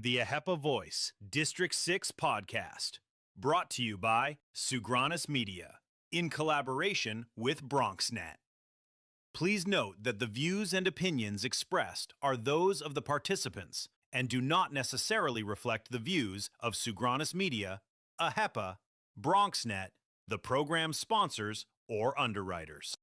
the AHEPA Voice District 6 podcast, brought to you by Tsougranis Media, in collaboration with BronxNet. Please note that the views and opinions expressed are those of the participants and do not necessarily reflect the views of Tsougranis Media, AHEPA, BronxNet, the program sponsors, or underwriters.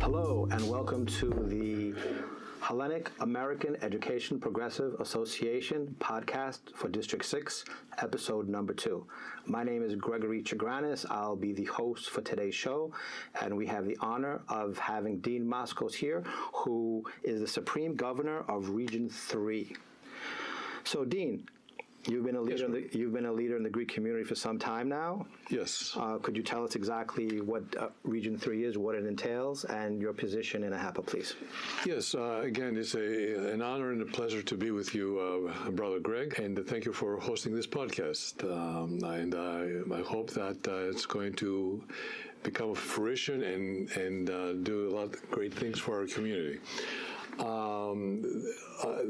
Hello and welcome to the Hellenic American Education Progressive Association podcast for District 6, episode number 2. My name is Gregory Tsougranis. I'll be the host for today's show, and we have the honor of having Dean Moskos here, who is the Supreme Governor of Region 3. So, Dean, you've been a leader in the Greek community for some time now. Yes. Could you tell us exactly what Region 3 is, what it entails, and your position in AHEPA, please? Yes. Again, it's an honor and a pleasure to be with you, Brother Greg, and thank you for hosting this podcast. I hope that it's going to become a fruition and do a lot of great things for our community.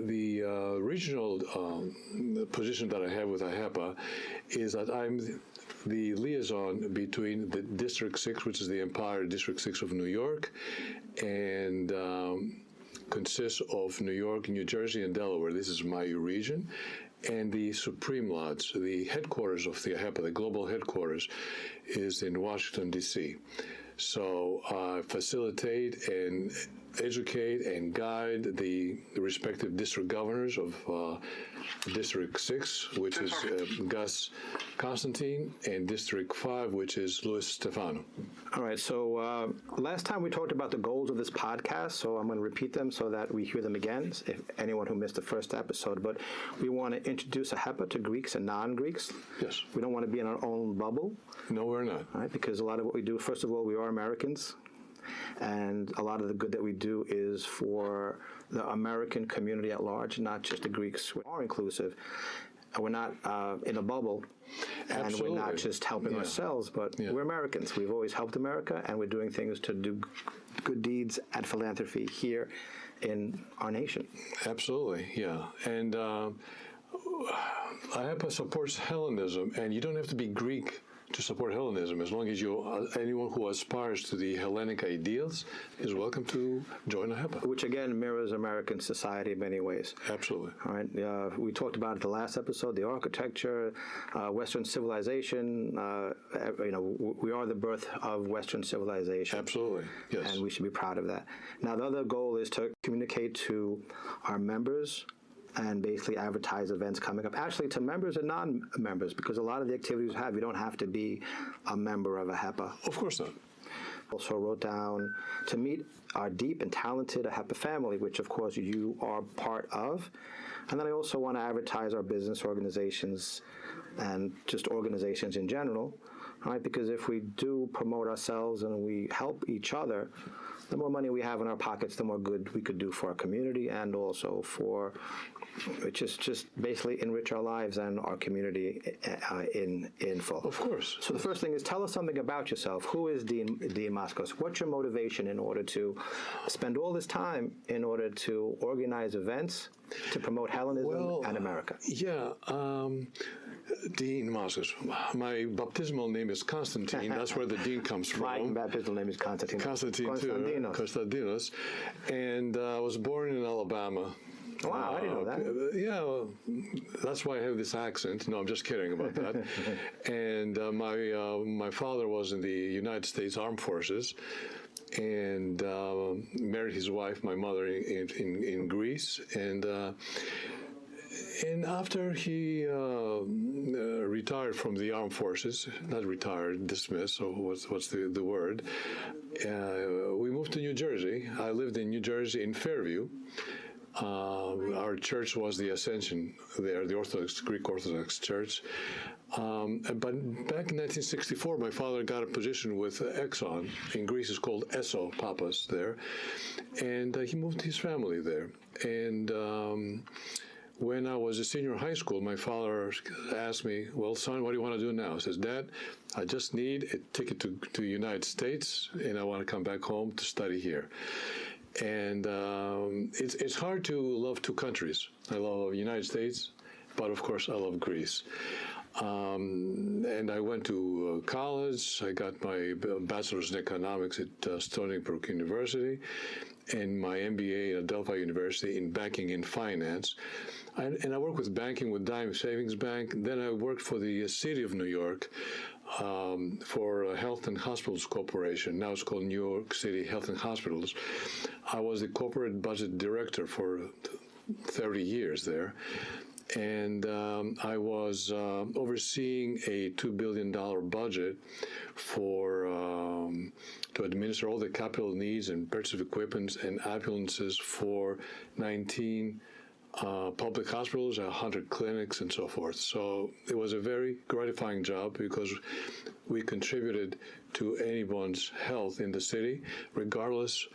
The regional position that I have with AHEPA is that I'm the liaison between the District 6, which is the Empire District 6 of New York, and consists of New York, New Jersey, and Delaware. This is my region. And the Supreme Lodge, the headquarters of the AHEPA, the global headquarters, is in Washington, D.C. So I facilitate and educate and guide the respective district governors of District 6, which is Gus Constantine, and District 5, which is Louis Stefano. All right, so last time we talked about the goals of this podcast, so I'm going to repeat them so that we hear them again, if anyone who missed the first episode. But we want to introduce AHEPA to Greeks and non-Greeks. Yes. We don't want to be in our own bubble. No, we're not. All right, because a lot of what we do, first of all, we are Americans. And a lot of the good that we do is for the American community at large, not just the Greeks. We are inclusive. We're not in a bubble, and Absolutely. we're not just helping ourselves, but we're Americans. We've always helped America, and we're doing things to do good deeds and philanthropy here in our nation. Absolutely, yeah. And AHEPA supports Hellenism, and you don't have to be Greek to support Hellenism. As long as anyone who aspires to the Hellenic ideals is welcome to join AHEPA. Which again mirrors American society in many ways. Absolutely. All right. We talked about it the last episode, the architecture, Western civilization. We are the birth of Western civilization. Absolutely. Yes. And we should be proud of that. Now, the other goal is to communicate to our members and basically advertise events coming up, actually to members and non-members, because a lot of the activities we have, you don't have to be a member of AHEPA. Of course not. Also wrote down to meet our deep and talented AHEPA family, which of course you are part of. And then I also want to advertise our business organizations and just organizations in general, right? Because if we do promote ourselves and we help each other, the more money we have in our pockets, the more good we could do for our community and also for just basically enrich our lives and our community in full. Of course. So the first thing is tell us something about yourself. Who is Dean Moskos? What's your motivation in order to spend all this time in order to organize events to promote Hellenism and America? Yeah. Dean Moskos. My baptismal name is Constantine. That's where the Dean comes from. My baptismal name is Constantine. Constantinos. And I was born in Alabama. Wow, I didn't know that. Yeah, well, that's why I have this accent. No, I'm just kidding about that. And my father was in the United States Armed Forces, and married his wife, my mother, in Greece, and after he retired from the armed forces, not retired, dismissed, so what's the word, we moved to New Jersey. I lived in New Jersey in Fairview. Our church was the Ascension there, the Greek Orthodox Church. But back in 1964, my father got a position with Exxon. In Greece, it's called Esso Papas there. And he moved his family there. And when I was a senior in high school, my father asked me, well, son, what do you want to do now? I says, Dad, I just need a ticket to the United States, and I want to come back home to study here. And it's hard to love two countries. I love the United States, but of course I love Greece. And I went to college. I got my bachelor's in economics at Stony Brook University and my MBA at Delphi University in banking and finance. And I worked with banking with Dime Savings Bank. Then I worked for the city of New York for Health and Hospitals Corporation. Now it's called New York City Health and Hospitals. I was the corporate budget director for 30 years there. And I was overseeing a $2 billion budget to administer all the capital needs and purchase of equipment and ambulances for 19 public hospitals, 100 clinics, and so forth. So it was a very gratifying job because we contributed to anyone's health in the city, regardless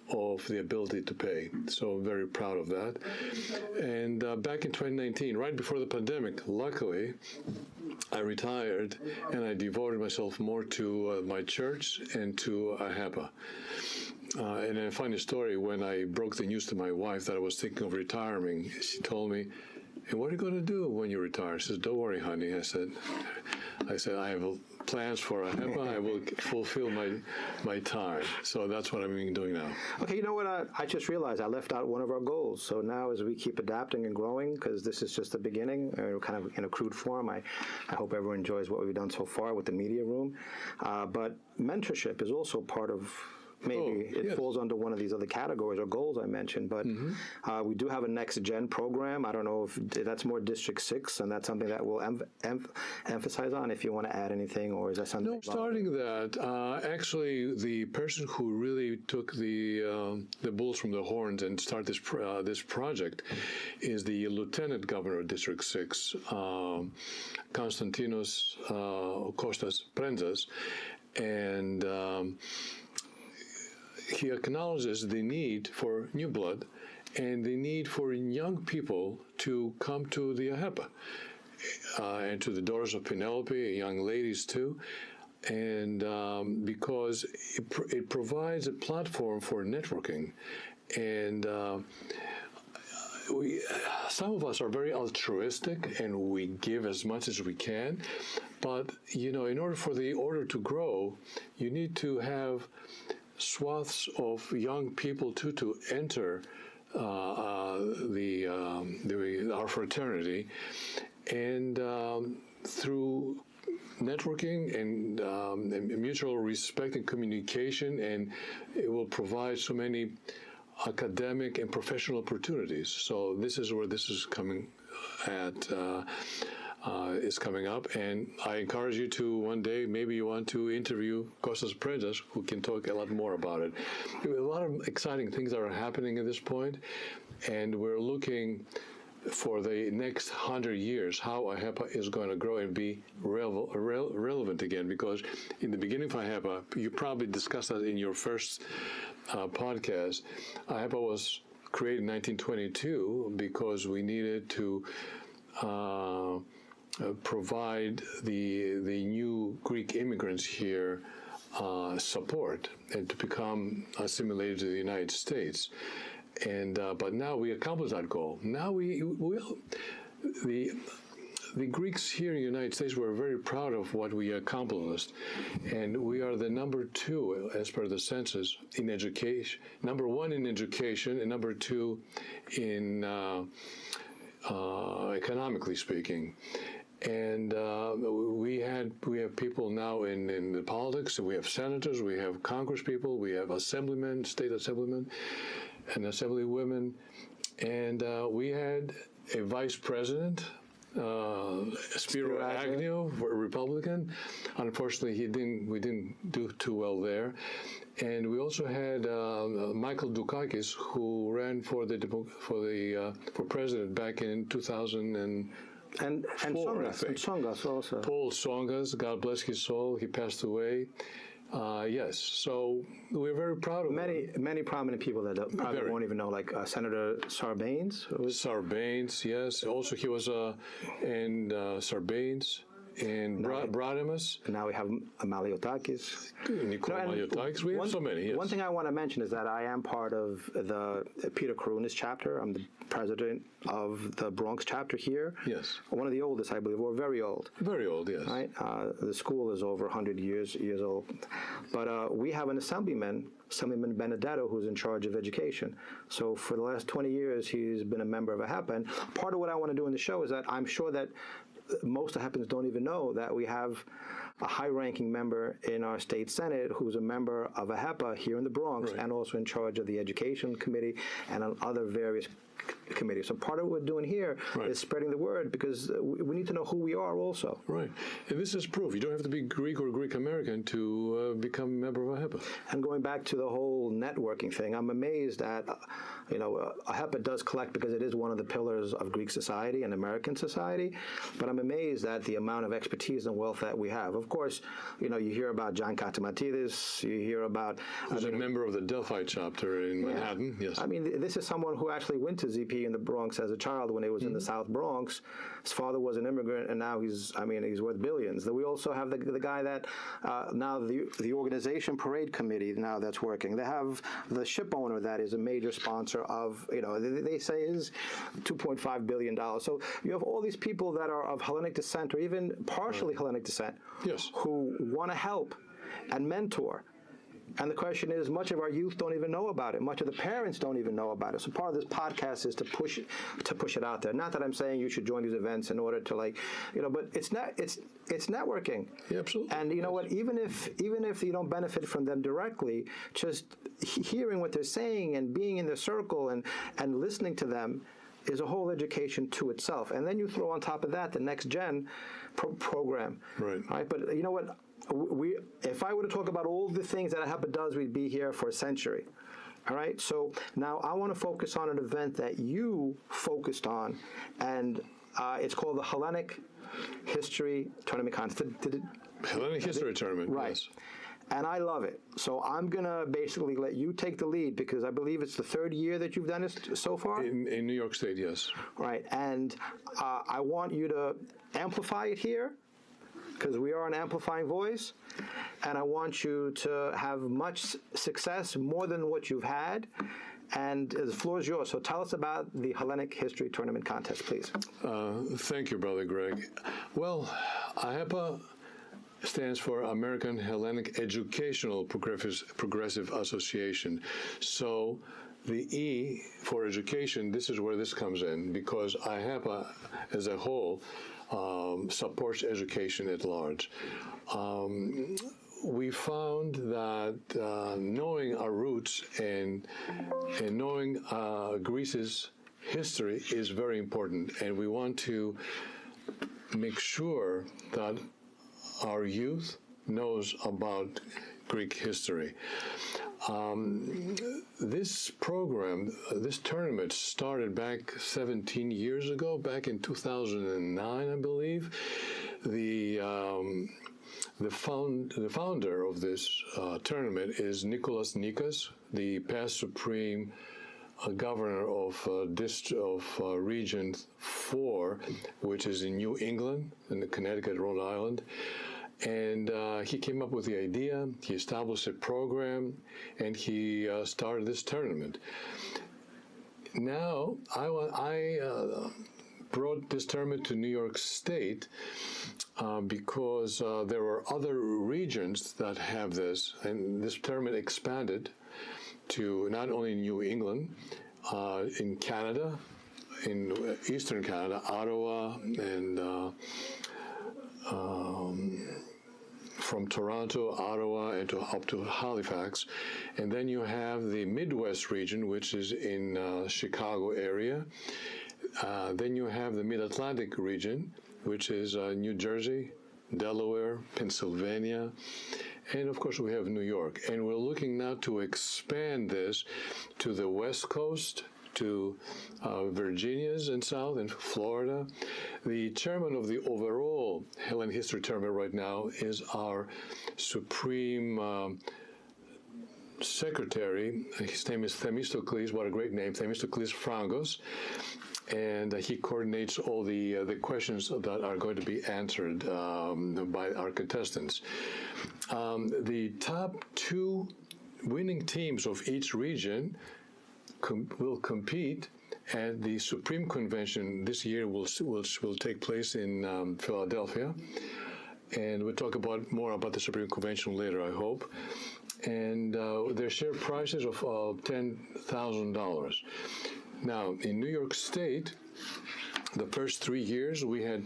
of the ability to pay. So I'm very proud of that. And back in 2019, right before the pandemic, luckily, I retired and I devoted myself more to my church and to AHEPA. And a funny story, when I broke the news to my wife that I was thinking of retiring, she told me, "And what are you going to do when you retire?" She says, "Don't worry, honey." I said, I have plans for AHEPA. I will fulfill my time. So that's what I'm doing now. Okay, you know what? I just realized I left out one of our goals. So now as we keep adapting and growing, because this is just the beginning, kind of in a crude form, I hope everyone enjoys what we've done so far with the media room. But mentorship is also part of it falls under one of these other categories or goals I mentioned, but we do have a next gen program. I don't know if that's more District 6, and that's something that we'll emphasize on if you want to add anything, or is that something? No, starting that, actually the person who really took the bulls from the horns and started this project is the Lieutenant Governor of District 6, Konstantinos Kostas Prenzas, and he acknowledges the need for new blood and the need for young people to come to the AHEPA and to the Daughters of Penelope, young ladies too, and because it provides a platform for networking. And some of us are very altruistic and we give as much as we can, but in order for the order to grow, you need to have swaths of young people to enter our fraternity, and through networking and mutual respect and communication, and it will provide so many academic and professional opportunities. So this is where this is coming at. Is coming up, and I encourage you to one day, maybe you want to interview Kostas Prenzas, who can talk a lot more about it. A lot of exciting things that are happening at this point, and we're looking for the next 100 years how AHEPA is going to grow and be relevant again, because in the beginning of AHEPA, you probably discussed that in your first podcast, AHEPA was created in 1922 because we needed to provide the new Greek immigrants here support and to become assimilated to the United States. And but now we accomplished that goal. Now the Greeks here in the United States were very proud of what we accomplished, and we are the number 2, as per the census, in education. Number 1 in education, and number 2 in economically speaking. And we have people now in the politics. We have senators, we have Congress people, we have assemblymen, state assemblymen, and assemblywomen, and we had a vice president, Spiro Agnew, a Republican. Unfortunately, we didn't do too well there. And we also had Michael Dukakis, who ran for president back in 2000. And Tsongas also. Paul Tsongas, God bless his soul, he passed away. Yes, so we're very proud of many prominent people that probably won't even know, like Senator Sarbanes. Sarbanes, yes. Also, he was in Sarbanes. And Bradimus. And now we have Maliotakis. Maliotakis. We have so many, yes. One thing I want to mention is that I am part of the Peter Kourounis chapter. I'm the president of the Bronx chapter here. Yes. One of the oldest, I believe, or very old. Very old, yes. Right? The school is over 100 years old. But we have an Assemblyman Benedetto, who's in charge of education. So for the last 20 years, he's been a member of AHEPA. And part of what I want to do in the show is that I'm sure that most AHEPAns don't even know that we have a high-ranking member in our state senate who's a member of AHEPA here in the Bronx, right, and also in charge of the education committee and on other various committees. So part of what we're doing here, right, is spreading the word, because we need to know who we are also. Right. And this is proof. You don't have to be Greek or Greek-American to become a member of AHEPA. And going back to the whole networking thing, I'm amazed at, AHEPA does collect because it is one of the pillars of Greek society and American society, but I'm amazed at the amount of expertise and wealth that we have. Of course, you hear about John Katimatidis, you hear about... Who's a member of the Delphi chapter in Manhattan, yes. I mean, this is someone who actually went to ZP in the Bronx as a child when he was in the South Bronx. His father was an immigrant, and now he's worth billions. We also have the guy that now the organization parade committee now that's working. They have the ship owner that is a major sponsor of, they say is $2.5 billion. So you have all these people that are of Hellenic descent or even partially Hellenic descent, yes, who want to help and mentor. And the question is, much of our youth don't even know about it. Much of the parents don't even know about it. So part of this podcast is to push it out there. Not that I'm saying you should join these events in order to but it's networking. Yeah, absolutely. And you know what? Even if you don't benefit from them directly, just hearing what they're saying and being in their circle and listening to them is a whole education to itself. And then you throw on top of that the next gen program. Right. But you know what? If I were to talk about all the things that AHEPA does, we'd be here for a century. All right? So now I want to focus on an event that you focused on, and it's called the Hellenic History Tournament Contest. Hellenic History Tournament, right. Yes. And I love it. So I'm going to basically let you take the lead, because I believe it's the third year that you've done it so far? In New York State, yes. Right. And I want you to amplify it here, because we are an amplifying voice, and I want you to have much success, more than what you've had, and the floor is yours. So tell us about the Hellenic History Tournament Contest, please. Thank you, Brother Greg. Well, AHEPA stands for American Hellenic Educational Progressive Association. So the E for education, this is where this comes in, because AHEPA as a whole supports education at large. We found that knowing our roots and knowing Greece's history is very important, and we want to make sure that our youth knows about Greek history. This program, this tournament started back 17 years ago, back in 2009, I believe. The founder of this tournament is Nicholas Nikas, the past supreme governor of Region 4, which is in New England, in the Connecticut, Rhode Island. And he came up with the idea, he established a program, and he started this tournament. Now, I brought brought this tournament to New York State because there are other regions that have this, and this tournament expanded to not only New England, in Canada, in Eastern Canada, Ottawa, and from Toronto, Ottawa, and up to Halifax. And then you have the Midwest region, which is in Chicago area. Then you have the Mid-Atlantic region, which is New Jersey, Delaware, Pennsylvania, and of course we have New York. And we're looking now to expand this to the West Coast, to Virginia's and South, and Florida. The chairman of the overall Hellenic History Tournament right now is our Supreme Secretary. His name is Themistocles, what a great name, Themistocles Frangos. And he coordinates all the questions that are going to be answered by our contestants. The top two winning teams of each region will compete at the Supreme Convention this year. Will take place in Philadelphia, and we'll talk more about the Supreme Convention later, I hope. And their share prizes of $10,000. Now, in New York State, the first 3 years we had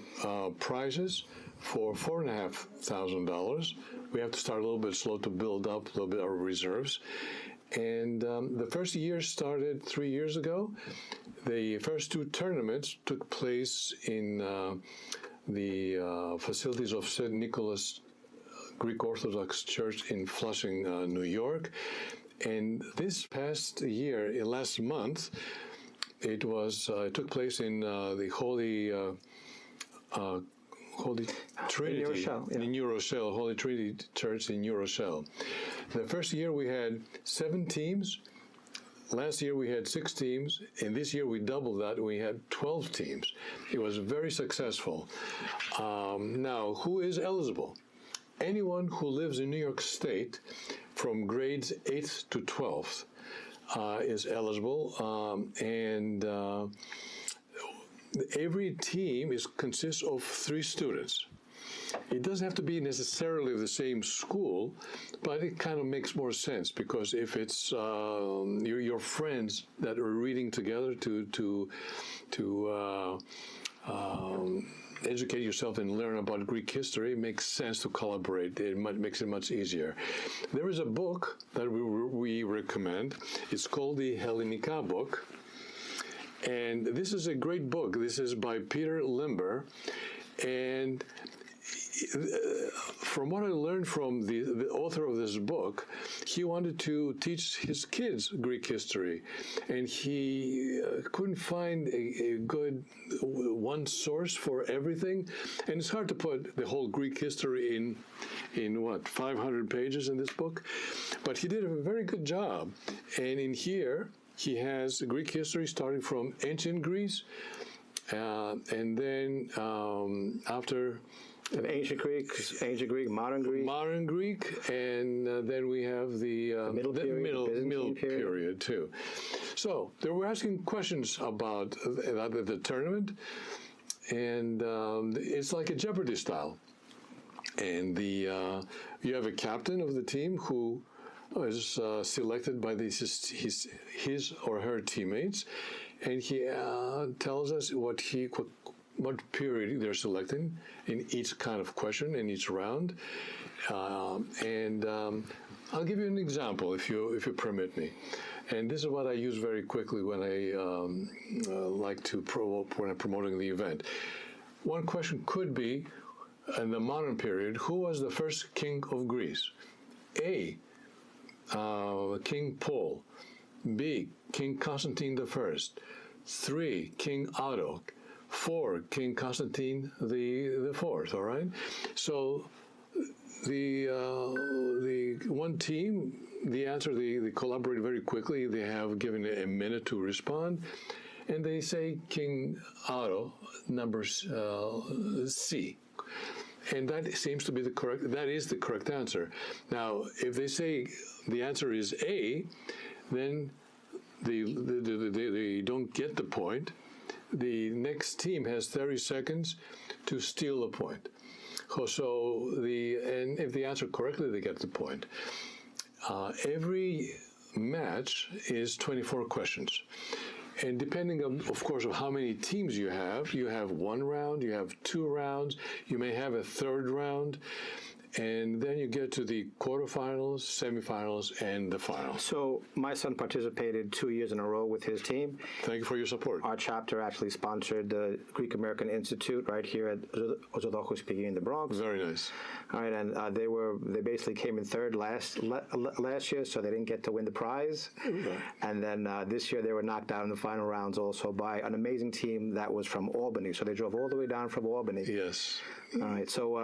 prizes for $4,500. We have to start a little bit slow to build up a little bit our reserves. And the first year started 3 years ago. The first two tournaments took place in the facilities of St. Nicholas Greek Orthodox Church in Flushing, New York. And this past year, last month, it took place in the Holy Trinity in New Rochelle, Holy Trinity Church in New Rochelle. The first year we had 7 teams. Last year we had 6 teams, and this year we doubled that. We had 12 teams. It was very successful. Now, who is eligible? Anyone who lives in New York State from grades 8th to 12th is eligible, and every team consists of 3 students. It doesn't have to be necessarily the same school, but it kind of makes more sense, because if it's your friends that are reading together to educate yourself and learn about Greek history, it makes sense to collaborate. It makes it much easier. There is a book that we recommend. It's called the Hellenica book. And this is a great book. This is by Peter Limber. And from what I learned from the author of this book, he wanted to teach his kids Greek history, and he couldn't find a good one source for everything. And it's hard to put the whole Greek history in what, 500 pages in this book? But he did a very good job. And in here, he has Greek history starting from ancient Greece, and then after ancient Greek, modern Greek, and then we have the middle period too. So they were asking questions about the tournament, and it's like a Jeopardy style. And you have a captain of the team who is selected by his or her teammates, and he tells us what period they're selecting in each kind of question in each round. And I'll give you an example if you permit me. And this is what I use very quickly when I like to when I'm promoting the event. One question could be, in the modern period, who was the first king of Greece? A, King Paul. B, King Constantine I. 3, King Otto. 4, King Constantine the Fourth. All right. So the one team, the answer, they collaborate very quickly. They have given a minute to respond, and they say King Otto, number C. And that seems to be that is the correct answer. Now, if they say the answer is A, then they don't get the point. the next team has 30 seconds to steal a point. And if they answer correctly, they get the point. Every match is 24 questions. And depending on, of course, of how many teams you have one round, you have 2 rounds, you may have a 3rd round, and then you get to the quarterfinals, semifinals, and the finals. So my son participated 2 years in a row with his team. Thank you for your support. Our chapter actually sponsored the Greek American Institute right here at Ozodokos speaking in the Bronx. Very nice. All right, and they basically came in 3rd last year, so they didn't get to win the prize. Okay. And then this year they were knocked out in the final rounds also by an amazing team that was from Albany. So they drove all the way down from Albany. Yes. All right, so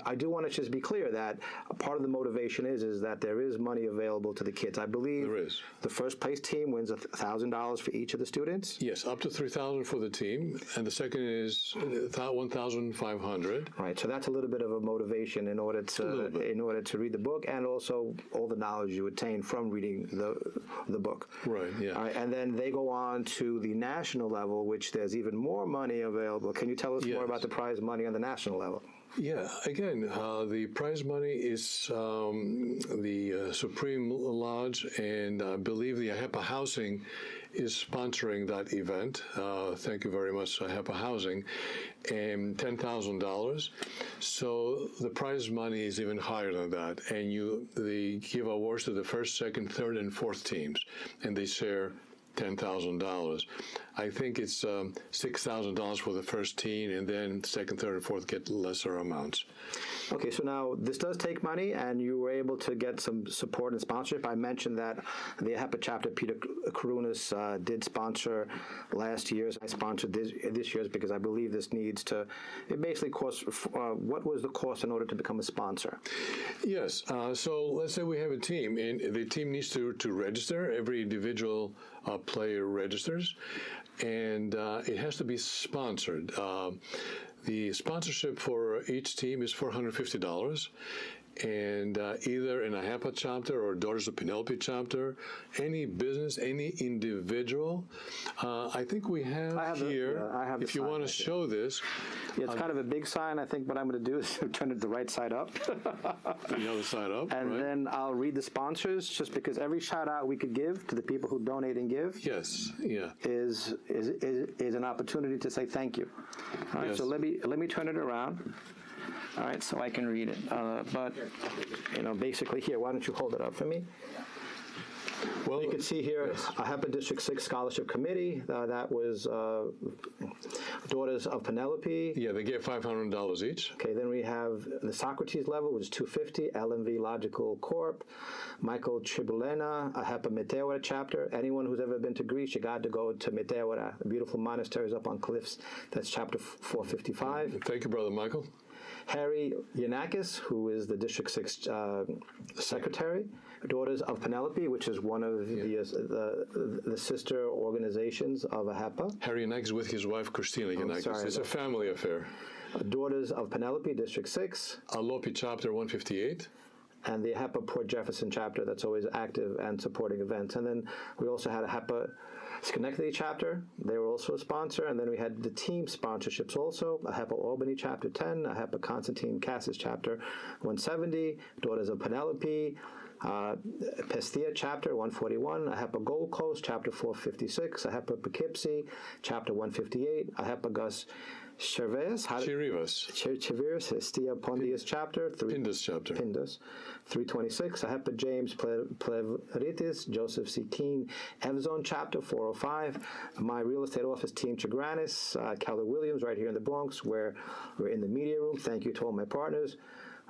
I do want to just be clear that a part of the motivation is that there is money available to the kids. I believe there is. The first place team wins $1,000 for each of the students. Yes, up to $3,000 for the team, and the second is $1,500. Right, so that's a little bit of a motivation in order to read the book, and also all the knowledge you attain from reading the book. Right. Yeah. All right, and then they go on to the national level, which there's even more money available. Can you tell us more about the prize money on the national level? Yeah, again, the prize money is the Supreme Lodge, and I believe the AHEPA Housing is sponsoring that event. Thank you very much, AHEPA Housing, and $10,000. So the prize money is even higher than that, and they give awards to the 1st, 2nd, 3rd, and 4th teams, and they share $10,000. I think it's $6,000 for the first team, and then 2nd, 3rd, and 4th get lesser amounts. Okay, so now this does take money, and you were able to get some support and sponsorship. I mentioned that the AHEPA chapter, Peter Tsougranis, did sponsor last year's. I sponsored this year's because I believe this needs to. It basically costs. What was the cost in order to become a sponsor? Yes. So let's say we have a team, and the team needs to register. Every individual player registers, and it has to be sponsored. The sponsorship for each team is $450, and either an AHEPA chapter or Daughters of Penelope chapter, any business, any individual. I think we have here, if you want to show this. Yeah, it's kind of a big sign. I think what I'm going to do is turn it the right side up. The other side up, and right? then I'll read the sponsors, just because every shout out we could give to the people who donate and give. Yes, yeah. Is an opportunity to say thank you. All right, yes. So let me turn it around. All right, so I can read it. But, basically here, why don't you hold it up for me? Well, you can see here, yes. AHEPA District 6 Scholarship Committee. That was Daughters of Penelope. Yeah, they get $500 each. Okay, then we have the Socrates level, which is $250. LMV Logical Corp. Michael Tribulena, AHEPA Meteora chapter. Anyone who's ever been to Greece, you got to go to Meteora. The beautiful monasteries up on cliffs. That's chapter 455. Thank you, Brother Michael. Harry Yanakis, who is the District 6 Secretary, Daughters of Penelope, which is one of the sister organizations of AHEPA. Harry Yanakis with his wife, Christina Yanakis. It's a family affair. Daughters of Penelope, District 6. Alopi Chapter 158. And the AHEPA Port Jefferson chapter that's always active and supporting events. And then we also had AHEPA Schenectady chapter. They were also a sponsor. And then we had the team sponsorships also. AHEPA Albany chapter 10, AHEPA Constantine Cassis chapter 170, Daughters of Penelope, Pestia chapter 141, AHEPA Gold Coast chapter 456, AHEPA Poughkeepsie chapter 158, AHEPA Gus Chirivas, Hestia Pondius chapter, Pindus chapter. Pindus, 326, AHEPA James Plevritis, Joseph C. Keene, Evzone chapter 405, my real estate office team Tsougranis, Keller Williams right here in the Bronx, where we're in the media room. Thank you to all my partners.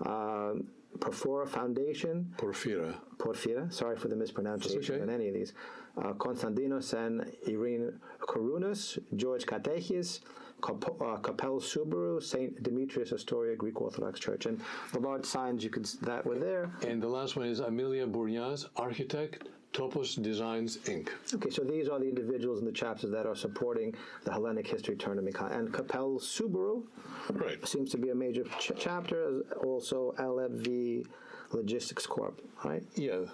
Porfora Foundation. Porfira. Sorry for the mispronunciation on any of these. Konstantinos and Irene Kourounas, George Katechis, Capel Subaru, St. Demetrius Astoria Greek Orthodox Church. And the large signs that were there. And the last one is Amelia Bourniaz, architect, Topos Designs, Inc. Okay, so these are the individuals in the chapters that are supporting the Hellenic History Tournament. And Capel Subaru seems to be a major chapter, also LFV Logistics Corp, right? Yeah.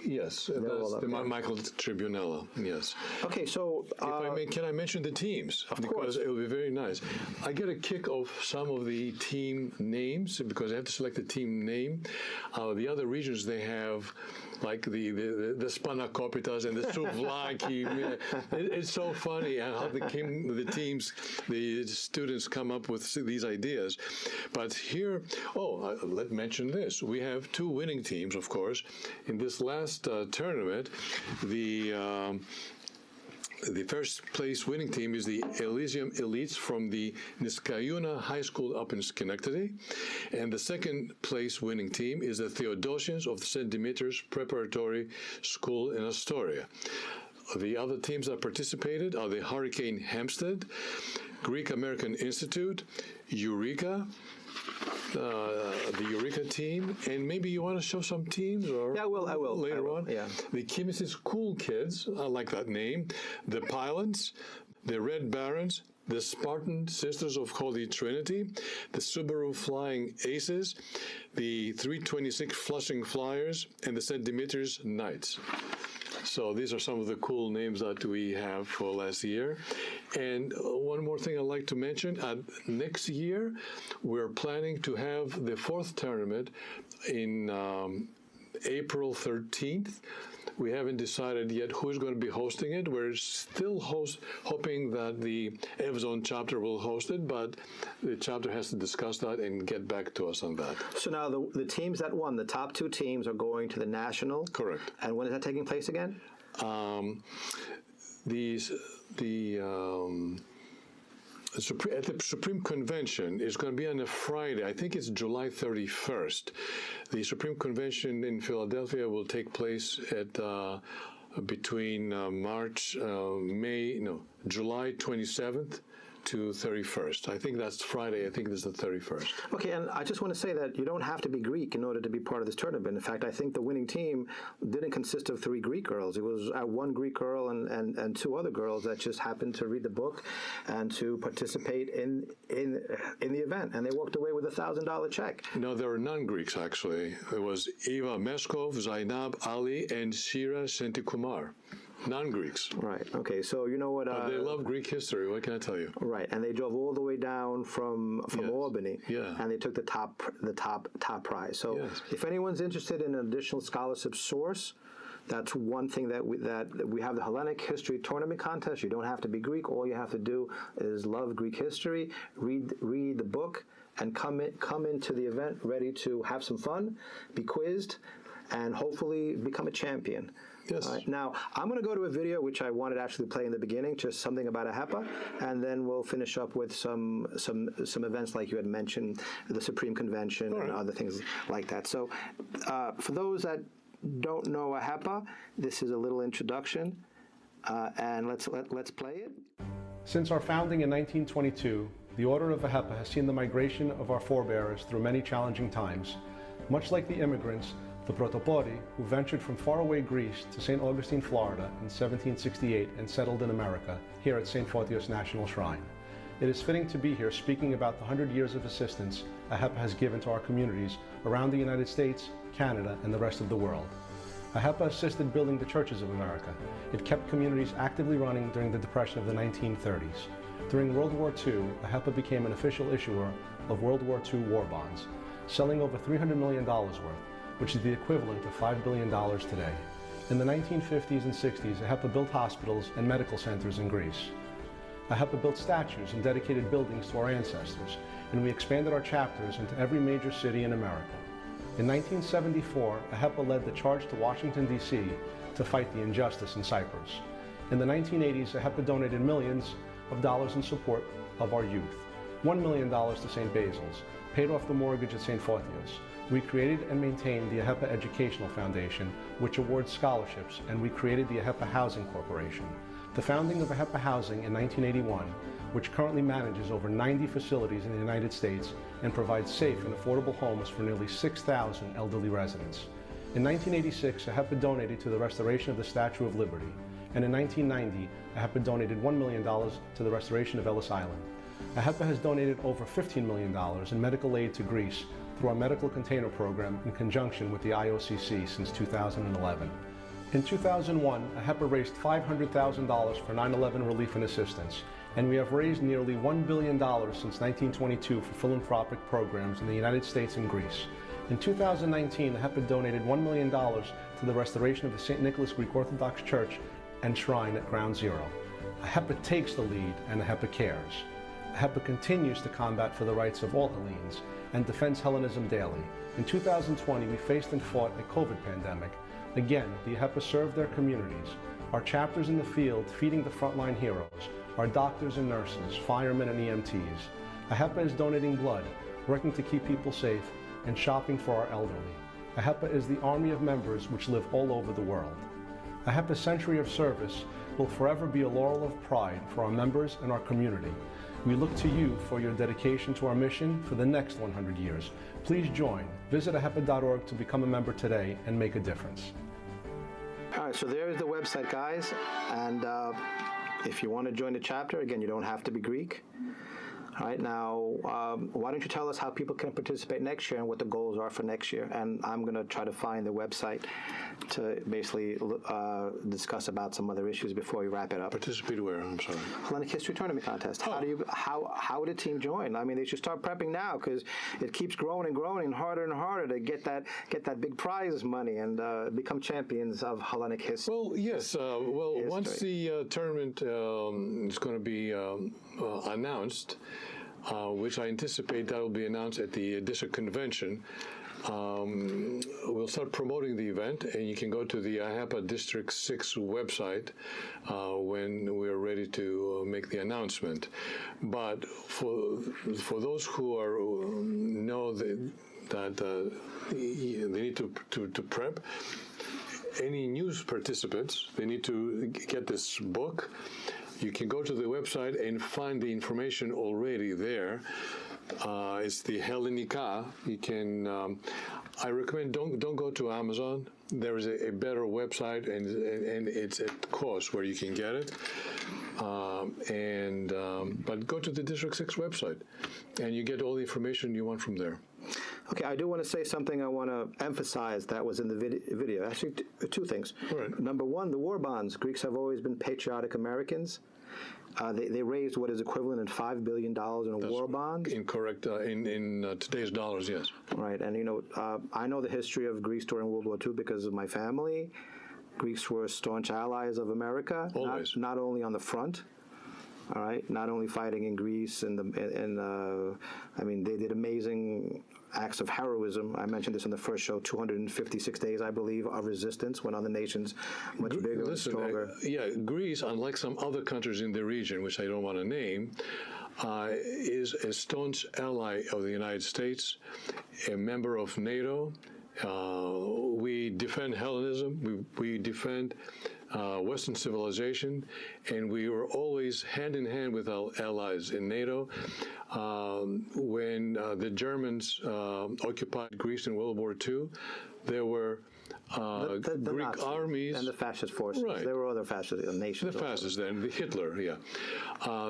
Yes, They're all that's up the there. Michael Tribunella. Yes. Okay, so If I may, can I mention the teams? Of because course. it will be very nice. I get a kick of some of the team names because I have to select the team name. The other regions, they have like the Spanakopitas and the Souvlaki. It's so funny how the students come up with these ideas. But here, let's mention this. We have two winning teams, of course. In this last tournament, the first place winning team is the Elysium Elites from the Niskayuna High School up in Schenectady. And the second place winning team is the Theodosians of the St. Dimitri's Preparatory School in Astoria. The other teams that participated are the Hurricane Hempstead, Greek American Institute, Eureka, the Eureka team, and maybe you want to show some teams, or Yeah, I will. later on. Yeah. The Kimis Cool Kids, I like that name. The Pilots, the Red Barons, the Spartan Sisters of Holy Trinity, the Subaru Flying Aces, the 326 Flushing Flyers, and the St. Dimitri's Knights. So these are some of the cool names that we have for last year. And one more thing I'd like to mention, next year we're planning to have the fourth tournament in April 13th. We haven't decided yet who's going to be hosting it. We're still hoping that the F-Zone chapter will host it, but the chapter has to discuss that and get back to us on that. So now the teams that won, the top two teams, are going to the national. Correct. And when is that taking place again? At the Supreme Convention is going to be on a Friday. I think it's July 31st. The Supreme Convention in Philadelphia will take place at between July 27th to 31st. I think that's Friday. I think this is the 31st. Okay, and I just want to say that you don't have to be Greek in order to be part of this tournament. In fact, I think the winning team didn't consist of 3 Greek girls. It was one Greek girl and 2 other girls that just happened to read the book and to participate in the event. And they walked away with a $1,000 check. No, there were non-Greeks, actually. It was Eva Meskov, Zainab Ali, and Shira Sentikumar. Non-Greeks. Right. Okay. So you know what? They love Greek history. What can I tell you? Right. And they drove all the way down from Yes. Albany. Yeah. And they took the top prize. So Yes. if anyone's interested in an additional scholarship source, that's one thing that we have the Hellenic History Tournament contest. You don't have to be Greek. All you have to do is love Greek history, read the book, and come into the event ready to have some fun, be quizzed, and hopefully become a champion. Yes. Right, now, I'm going to go to a video which I wanted to actually play in the beginning, just something about AHEPA, and then we'll finish up with some events like you had mentioned, the Supreme Convention and other things like that. So, for those that don't know AHEPA, this is a little introduction, and let's play it. Since our founding in 1922, the Order of AHEPA has seen the migration of our forebears through many challenging times. Much like the immigrants, the Protopori, who ventured from faraway Greece to St. Augustine, Florida in 1768 and settled in America, here at St. Photios National Shrine. It is fitting to be here speaking about the 100 years of assistance AHEPA has given to our communities around the United States, Canada, and the rest of the world. AHEPA assisted building the churches of America. It kept communities actively running during the Depression of the 1930s. During World War II, AHEPA became an official issuer of World War II war bonds, selling over $300 million worth, which is the equivalent of $5 billion today. In the 1950s and 60s, AHEPA built hospitals and medical centers in Greece. AHEPA built statues and dedicated buildings to our ancestors, and we expanded our chapters into every major city in America. In 1974, AHEPA led the charge to Washington, D.C. to fight the injustice in Cyprus. In the 1980s, AHEPA donated millions of dollars in support of our youth. $1 million to St. Basil's, paid off the mortgage at St. Photios. We created and maintained the AHEPA Educational Foundation, which awards scholarships, and we created the AHEPA Housing Corporation. The founding of AHEPA Housing in 1981, which currently manages over 90 facilities in the United States and provides safe and affordable homes for nearly 6,000 elderly residents. In 1986, AHEPA donated to the restoration of the Statue of Liberty, and in 1990, AHEPA donated $1 million to the restoration of Ellis Island. AHEPA has donated over $15 million in medical aid to Greece through our medical container program in conjunction with the IOCC since 2011. In 2001, AHEPA raised $500,000 for 9/11 relief and assistance, and we have raised nearly $1 billion since 1922 for philanthropic programs in the United States and Greece. In 2019, AHEPA donated $1 million to the restoration of the St. Nicholas Greek Orthodox Church and Shrine at Ground Zero. AHEPA takes the lead, and AHEPA cares. AHEPA continues to combat for the rights of all Hellenes and defends Hellenism daily. In 2020, we faced and fought a COVID pandemic. Again, the AHEPA served their communities. Our chapters in the field feeding the frontline heroes, our doctors and nurses, firemen and EMTs. AHEPA is donating blood, working to keep people safe, and shopping for our elderly. AHEPA is the army of members which live all over the world. AHEPA's century of service will forever be a laurel of pride for our members and our community. We look to you for your dedication to our mission for the next 100 years. Please join. Visit ahepa.org to become a member today and make a difference. All right, so there's the website, guys. And if you want to join the chapter, again, you don't have to be Greek. All right, now, why don't you tell us how people can participate next year and what the goals are for next year? And I'm going to try to find the website to basically discuss about some other issues before we wrap it up. Participate where? I'm sorry. Hellenic History Tournament contest. Oh. How would a team join? I mean, they should start prepping now because it keeps growing and growing and harder to get that big prize money and become champions of Hellenic history. Well, yes. Once the tournament is going to be announced, which I anticipate that will be announced at the district convention, we'll start promoting the event, and you can go to the AHEPA District 6 website when we're ready to make the announcement. But for those who know that they need to prep, any news participants, they need to get this book. You can go to the website and find the information already there. It's the Hellenica. You can. I recommend don't go to Amazon. There is a better website, and it's at cost where you can get it. But go to the District 6 website, and you get all the information you want from there. Okay, I do want to say something I want to emphasize that was in the video. Actually, two things. All right. Number one, the war bonds. Greeks have always been patriotic Americans. They raised what is equivalent in $5 billion in war bonds. Incorrect. In today's dollars, yes. Right, and I know the history of Greece during World War II because of my family. Greeks were staunch allies of America. Always. Not only on the front. All right, not only fighting in Greece I mean, they did amazing acts of heroism. I mentioned this in the first show, 256 days, I believe, of resistance when other nations much bigger and stronger. Greece, unlike some other countries in the region, which I don't want to name, is a staunch ally of the United States, a member of NATO. We defend Hellenism. We defend Western civilization, and we were always hand in hand with our allies in NATO. When the Germans occupied Greece in World War II, there were the Greek Nazis armies and the fascist forces. Right. There were other fascist nations. The fascists then, the Hitler, yeah.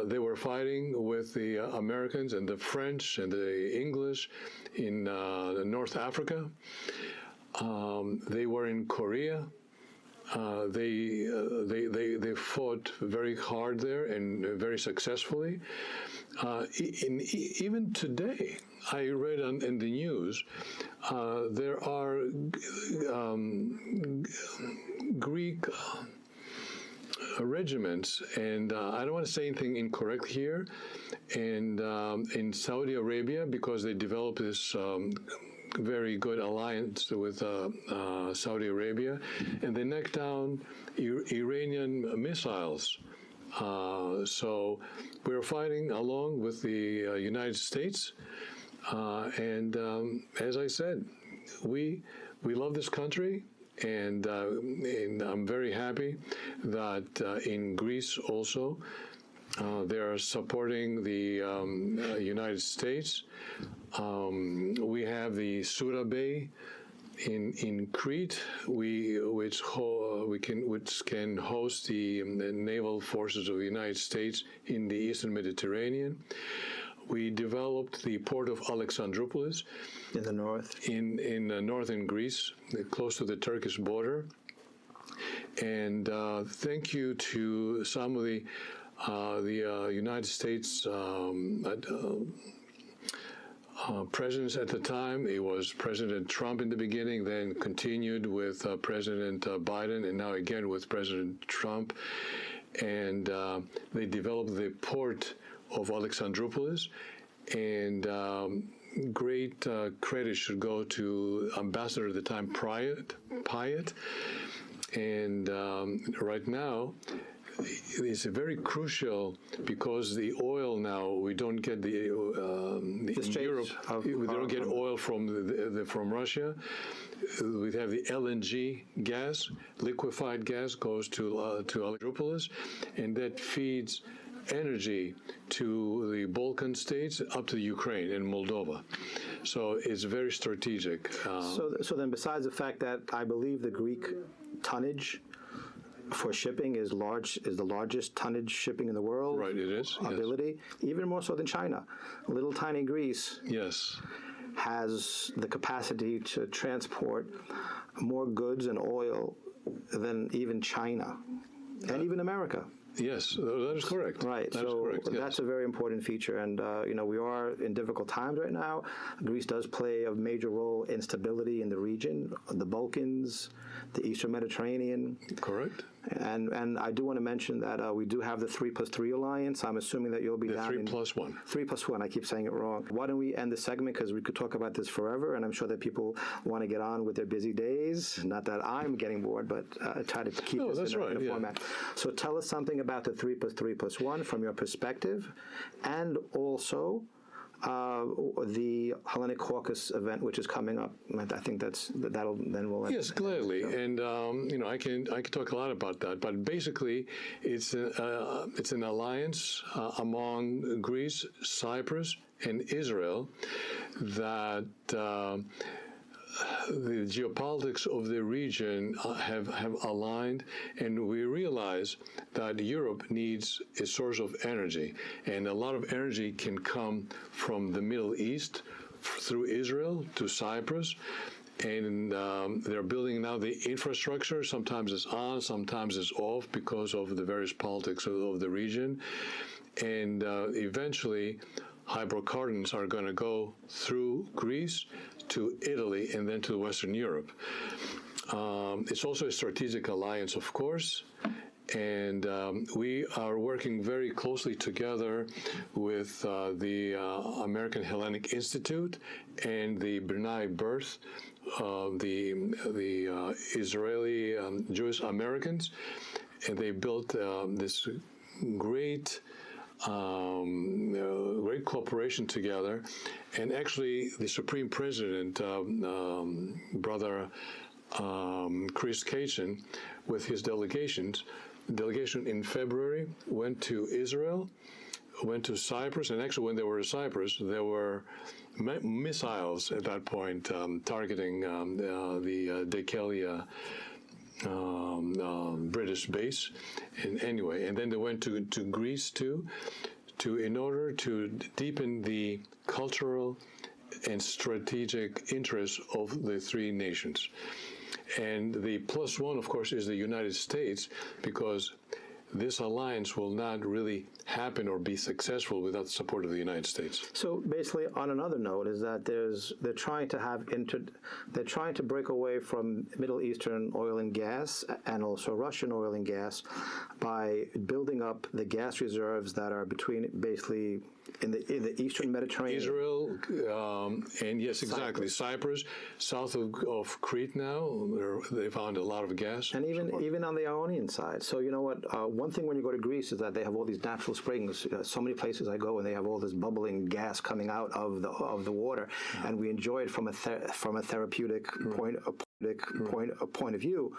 They were fighting with the Americans and the French and the English in North Africa. They were in Korea. They fought very hard there and very successfully. Even today, I read in the news, there are Greek regiments, and I don't want to say anything incorrect here, and in Saudi Arabia, because they developed this very good alliance with Saudi Arabia, and they knocked down Iranian missiles. So we're fighting along with the United States, and as I said, we love this country, and I'm very happy that in Greece also they are supporting the United States. We have the Sura Bay in Crete, which can host the naval forces of the United States in the Eastern Mediterranean. we developed the port of Alexandroupolis In the north. in northern Greece, close to the Turkish border. And thank you to some of the United States presidents at the time. It was President Trump in the beginning, then continued with President Biden, and now again with President Trump. And they developed the port of Alexandroupolis, and great credit should go to Ambassador at the time, Pyatt. And right now, it's very crucial because the oil now, we don't get in Europe, we don't get oil from Russia. We have the LNG gas, liquefied gas goes to Alexandroupolis, and that feeds energy to the Balkan states up to Ukraine and Moldova. So it's very strategic. So then, besides the fact that I believe the Greek tonnage for shipping is the largest tonnage shipping in the world. Right, it is. Ability, yes. Even more so than China. Little tiny Greece. Yes. Has the capacity to transport more goods and oil than even China and even America. Yes, that is correct. Right. That is correct, yes. That's a very important feature. And, we are in difficult times right now. Greece does play a major role in stability in the region, the Balkans, the Eastern Mediterranean. Correct. And I do want to mention that we do have the 3+3 alliance. I'm assuming that you'll be down in 3+1. 3+1. I keep saying it wrong. Why don't we end the segment, because we could talk about this forever, and I'm sure that people want to get on with their busy days. Not that I'm getting bored, but try to keep this in a format. So tell us something about the 3+3+1 from your perspective, and also the Hellenic Caucus event, which is coming up. I think we'll. Yes, gladly, and I can talk a lot about that. But basically, it's an alliance among Greece, Cyprus, and Israel that. The geopolitics of the region have aligned, and we realize that Europe needs a source of energy, and a lot of energy can come from the Middle East through Israel to Cyprus. And they're building now the infrastructure. Sometimes it's on, sometimes it's off because of the various politics of the region. And eventually, hydrocarbons are going to go through Greece to Italy and then to Western Europe. It's also a strategic alliance, of course, and we are working very closely together with the American Hellenic Institute and the B'nai B'rith, the Israeli Jewish Americans, and they built this great cooperation together. And actually, the Supreme President, Brother Chris Kachin, with his delegation in February went to Israel, went to Cyprus, and actually when they were in Cyprus, there were missiles at that point targeting the Dekelia British base, and then they went to Greece too, in order to deepen the cultural and strategic interests of the three nations. And the +1, of course, is the United States, because this alliance will not really happen or be successful without the support of the United States. So basically, on another note, is that they're trying to break away from Middle Eastern oil and gas and also Russian oil and gas by building up the gas reserves that are between basically in the Eastern Mediterranean. Israel, and yes, exactly. Cyprus, south of Crete now, they found a lot of gas. And even on the Ionian side. So you know what? One thing when you go to Greece is that they have all these natural springs. So many places I go and they have all this bubbling gas coming out of the water, and we enjoy it from a therapeutic point of view.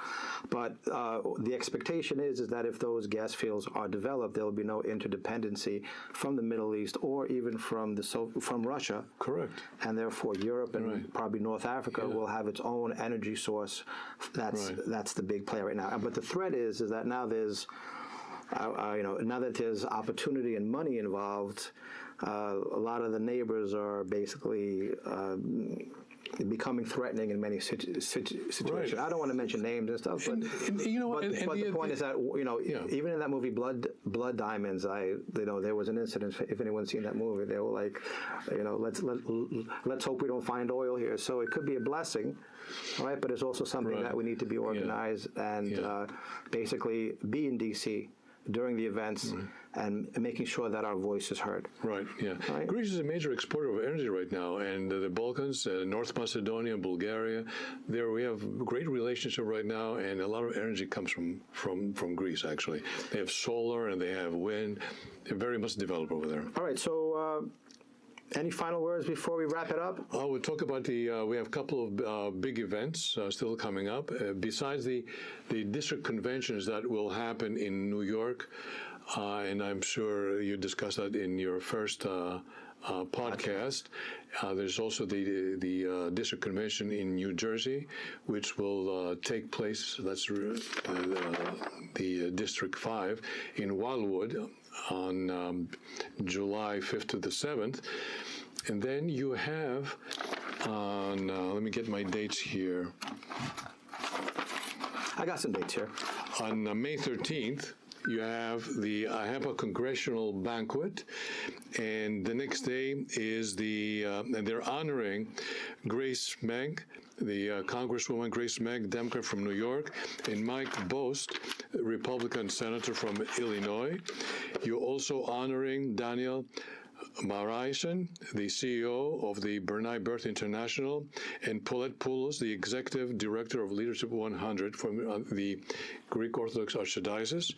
But the expectation is that if those gas fields are developed, there will be no interdependency from the Middle East or even from Russia. Correct. And therefore Europe and probably North Africa will have its own energy source. That's the big play right now. But the threat is that now there's now that there's opportunity and money involved, a lot of the neighbors are basically becoming threatening in many situations. Right. I don't want to mention names and stuff, but you know, but the point is that even in that movie Blood Diamonds, there was an incident. If anyone's seen that movie, they were like, let's hope we don't find oil here. So it could be a blessing, right? But it's also something that we need to be organized and basically be in D.C. during the events and making sure that our voice is heard. Right, yeah. Right? Greece is a major exporter of energy right now, and the Balkans, North Macedonia, Bulgaria, there we have great relationship right now, and a lot of energy comes from Greece, actually. They have solar and they have wind. They're very much developed over there. All right, so any final words before we wrap it up? We'll talk about we have a couple of big events still coming up. Besides the district conventions that will happen in New York, and I'm sure you discussed that in your first podcast. There's also the district convention in New Jersey, which will take place, that's the District 5 in Wildwood on July 5th to the 7th. And then you have let me get my dates here. I got some dates here. On May 13th, you have the AHEPA Congressional Banquet, and the next day is and they're honoring Grace Megg, the Congresswoman Grace Megg, Democrat from New York, and Mike Bost, Republican Senator from Illinois. You're also honoring Daniel Maraisen, the CEO of the Bernay Birth International, and Paulette Poulos, the Executive Director of Leadership 100 from the Greek Orthodox Archdiocese.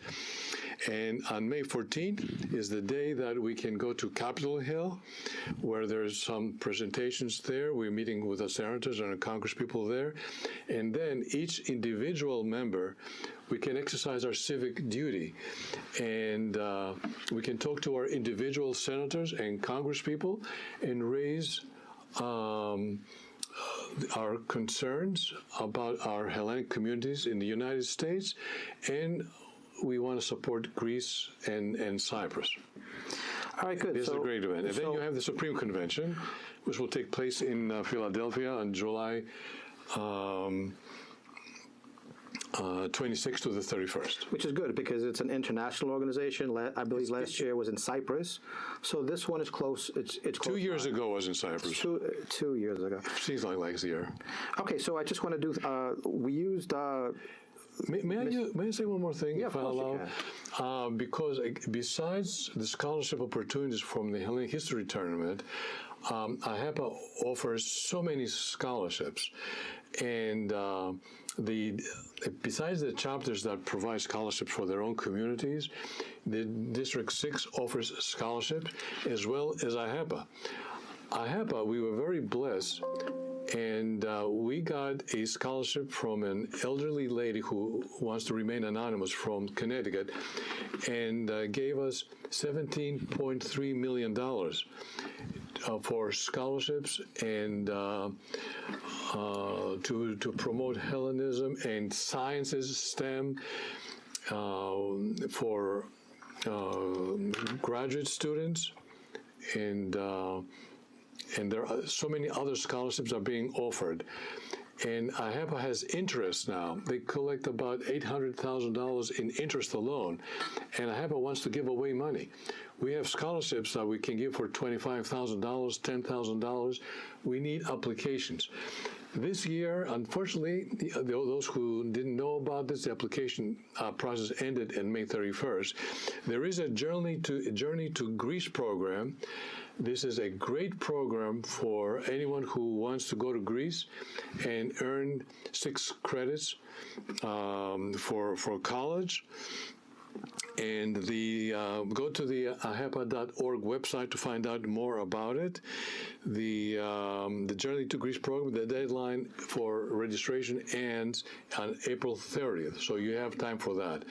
And on May 14th is the day that we can go to Capitol Hill, where there's some presentations there. We're meeting with the senators and the congresspeople there. And then each individual member, we can exercise our civic duty, and we can talk to our individual senators and congresspeople and raise our concerns about our Hellenic communities in the United States, and we want to support Greece and Cyprus. All right, good. This is a great event. And then you have the Supreme Convention, which will take place in Philadelphia on July 26th to the 31st. Which is good because it's an international organization. I believe last year was in Cyprus. So this one is close. It's close. 2 years ago was in Cyprus. Two years ago. Seems like last year. Okay, so I just want to do, we used... May I say one more thing? Yeah, of course you can. Because besides the scholarship opportunities from the Hellenic History Tournament, AHEPA offers so many scholarships. And besides the chapters that provide scholarships for their own communities, the District 6 offers scholarships as well as AHEPA. AHEPA, we were very blessed, and we got a scholarship from an elderly lady who wants to remain anonymous from Connecticut, and gave us $17.3 million for scholarships and to promote Hellenism and sciences, STEM, for graduate students, and there are so many other scholarships are being offered. And AHEPA has interest now. They collect about $800,000 in interest alone, and AHEPA wants to give away money. We have scholarships that we can give for $25,000, $10,000. We need applications. This year, unfortunately, those who didn't know about this, the application process ended on May 31st. There is a Journey to Greece program. This is a great program for anyone who wants to go to Greece and earn 6 credits for college. And go to the ahepa.org website to find out more about it. The Journey to Greece program, the deadline for registration ends on April 30th, so you have time for that.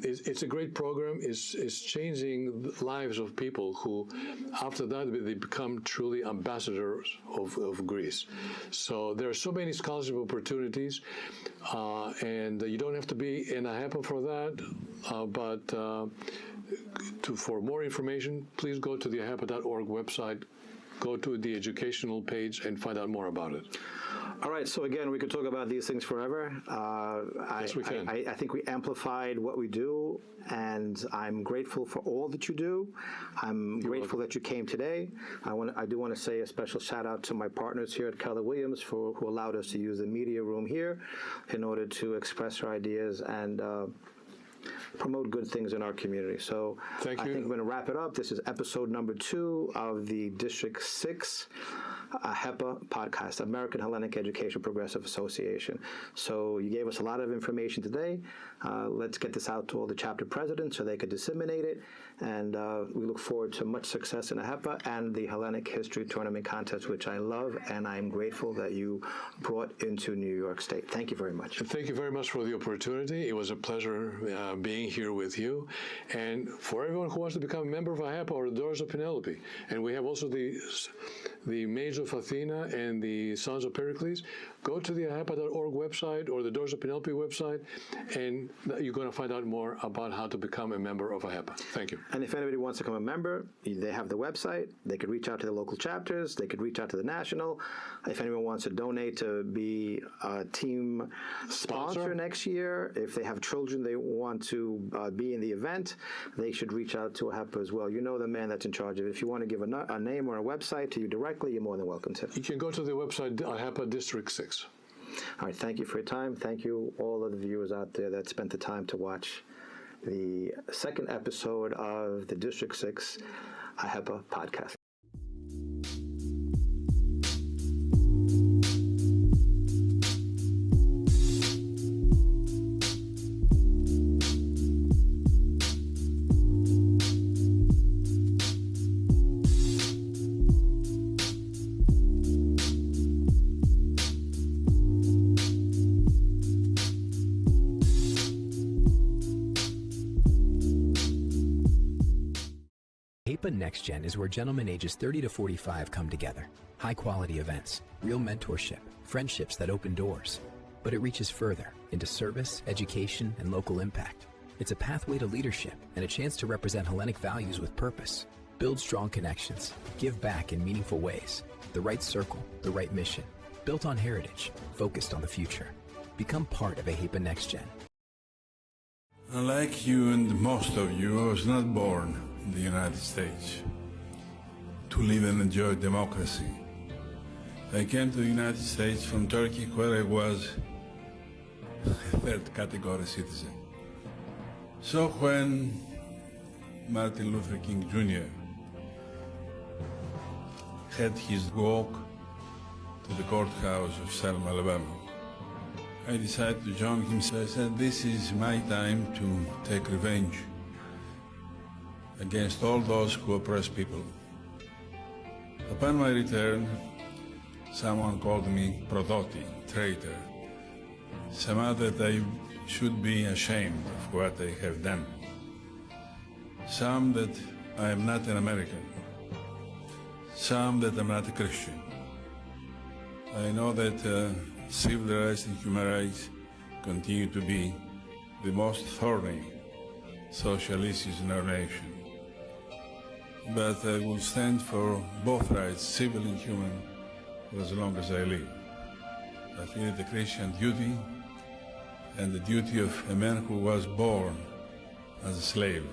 It's a great program. It's changing the lives of people who, after that, they become truly ambassadors of Greece. So there are so many scholarship opportunities, and you don't have to be in AHEPA for that, but for more information, please go to the AHEPA.org website, go to the educational page, and find out more about it. All right, so again, we could talk about these things forever. Yes, we can. I think we amplified what we do, and I'm grateful for all that you do. I'm grateful that you came today. I do want to say a special shout out to my partners here at Keller Williams who allowed us to use the media room here in order to express our ideas and promote good things in our community. So Thank you. I think we're going to wrap it up. This is episode number 2 of the District 6 AHEPA podcast, American Hellenic Education Progressive Association. So you gave us a lot of information today. Let's get this out to all the chapter presidents so they could disseminate it. And we look forward to much success in AHEPA and the Hellenic History Tournament contest, which I love, and I'm grateful that you brought into New York State. Thank you very much. Thank you very much for the opportunity. It was a pleasure being here with you. And for everyone who wants to become a member of AHEPA or the Daughters of Penelope, and we have also the Maids of Athena and the Sons of Pericles, go to the AHEPA.org website or the Daughters of Penelope website, and you're going to find out more about how to become a member of AHEPA. Thank you. And if anybody wants to become a member, they have the website. They could reach out to the local chapters. They could reach out to the national. If anyone wants to donate to be a team sponsor next year, if they have children they want to be in the event, they should reach out to AHEPA as well. You know the man that's in charge of it. If you want to give a name or a website to you directly, you're more than welcome to. You can go to the website AHEPA District 6. All right, thank you for your time. Thank you, all of the viewers out there that spent the time to watch the second episode of the District 6 AHEPA podcast. AHEPA Next Gen is where gentlemen ages 30 to 45 come together. High-quality events, real mentorship, friendships that open doors. But it reaches further into service, education, and local impact. It's a pathway to leadership and a chance to represent Hellenic values with purpose. Build strong connections, give back in meaningful ways. The right circle, the right mission. Built on heritage, focused on the future. Become part of AHEPA Next Gen. Unlike you and most of you, I was not born in the United States to live and enjoy democracy. I came to the United States from Turkey, where I was a third-category citizen. So when Martin Luther King Jr. had his walk to the courthouse of Selma, Alabama, I decided to join him. So I said, this is my time to take revenge against all those who oppress people. Upon my return, someone called me Prodoti, traitor. Somehow that I should be ashamed of what I have done. Some that I am not an American. Some that I'm not a Christian. I know that civil rights and human rights continue to be the most thorny social issues in our nation. But I will stand for both rights, civil and human, for as long as I live. I feel it a Christian duty and the duty of a man who was born as a slave.